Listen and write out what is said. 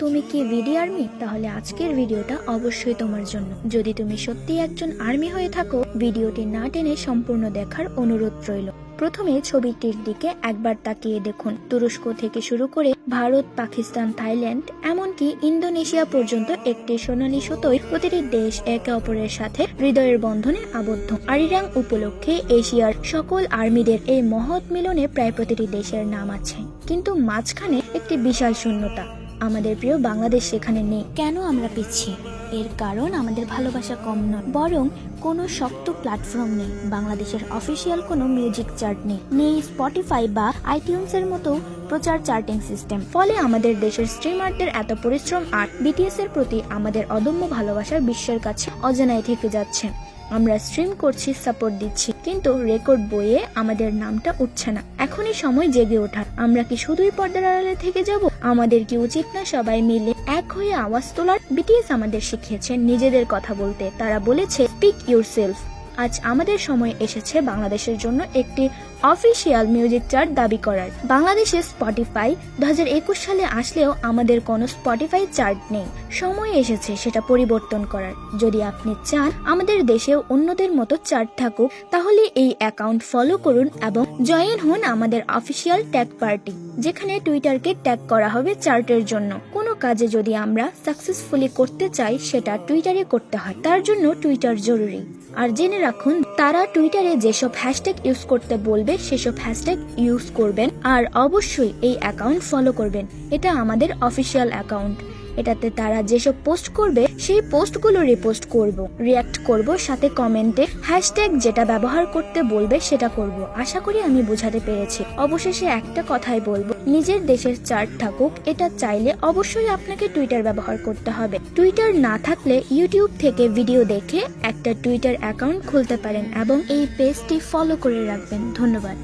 তুমি কি ভিডি আর্মি? তাহলে আজকের ভিডিওটা অবশ্যই তোমার জন্য। যদি তুমি সত্যি একজন আর্মি হয়ে থাকো, ভিডিওটি না টেনে সম্পূর্ণ দেখার অনুরোধ রইল। প্রথমে ছবিটির দিকে একবার তাকিয়ে দেখুন। তুরস্ক থেকে শুরু করে ভারত, পাকিস্তান, থাইল্যান্ড, এমনকি ইন্দোনেশিয়া পর্যন্ত একটি সোনালী সুতোয় প্রতিটি দেশ একে অপরের সাথে হৃদয়ের বন্ধনে আবদ্ধ। আরিরাং উপলক্ষে এশিয়ার সকল আর্মিদের এই মহৎ মিলনে প্রায় প্রতিটি দেশের নাম আছে, কিন্তু মাঝখানে একটি বিশাল শূন্যতা। আমাদের প্রিয় বাংলাদেশ সেখানে নেই। কেন আমরা পিছিয়ে? এর কারণ আমাদের ভালোবাসা কম নয়, বরং কোনো শক্ত প্ল্যাটফর্ম নেই। বাংলাদেশের অফিসিয়াল কোনো মিউজিক চার্ট নেই স্পটিফাই বা আইটিউনস এর মতো প্রচার চার্টিং সিস্টেম। ফলে আমাদের দেশের স্ট্রিমারদের এত পরিশ্রম আর বিটিএস এর প্রতি আমাদের অদম্য ভালোবাসার বিশ্বের কাছে অজানায় থেকে যাচ্ছে। আমরা স্ট্রিম করছি, সাপোর্ট দিচ্ছি, কিন্তু রেকর্ড বইয়ে আমাদের নামটা উঠছে না। এখনই সময় জেগে ওঠার। আমরা কি শুধুই পর্দার আড়ালে থেকে যাব? আমাদের কি উচিত না সবাই মিলে এক হয়ে আওয়াজ তোলার? বিটিএস আমাদের শিখিয়েছে নিজেদের কথা বলতে। তারা বলেছে স্পিক ইউরসেলফ। আজ আমাদের সময় এসেছে বাংলাদেশের জন্য একটি অফিসিয়াল মিউজিক চার্ট দাবি করার। বাংলাদেশে স্পটিফাই 2021 সালে আসলেও আমাদের কোনো স্পটিফাই চার্ট নেই। সময় এসেছে সেটা পরিবর্তন করার। যদি আপনি চান আমাদের দেশেও অন্যদের মতো চার্ট থাকুক, তাহলে এই অ্যাকাউন্ট ফলো করুন এবং জয়েন হন আমাদের অফিসিয়াল ট্যাগ পার্টি, যেখানে টুইটারকে ট্যাগ করা হবে চার্টের জন্য। কোনো কাজে যদি আমরা সাকসেসফুলি করতে চাই, সেটা টুইটারে করতে হয়। তার জন্য টুইটার জরুরি। আর জেনে রাখুন, তারা টুইটারে যেসব হ্যাশট্যাগ ইউজ করতে বলবে সেসব হ্যাশট্যাগ ইউজ করবেন, আর অবশ্যই এই অ্যাকাউন্ট ফলো করবেন। এটা আমাদের অফিসিয়াল অ্যাকাউন্ট। এটাতে তারা যেসব পোস্ট করবে সেই পোস্টগুলো রিপোস্ট করব, রিয়াক্ট করব, সাথে কমেন্টে হ্যাশট্যাগ যেটা ব্যবহার করতে বলবে সেটা করব। আশা করি আমি বোঝাতে পেরেছি। অবশেষে একটা কথাই বলবো, নিজের দেশের চার্ট থাকুক, এটা চাইলে অবশ্যই আপনাকে টুইটার ব্যবহার করতে হবে। টুইটার না থাকলে ইউটিউব থেকে ভিডিও দেখে একটা টুইটার অ্যাকাউন্ট খুলতে পারেন এবং এই পেজটি ফলো করে রাখবেন। ধন্যবাদ।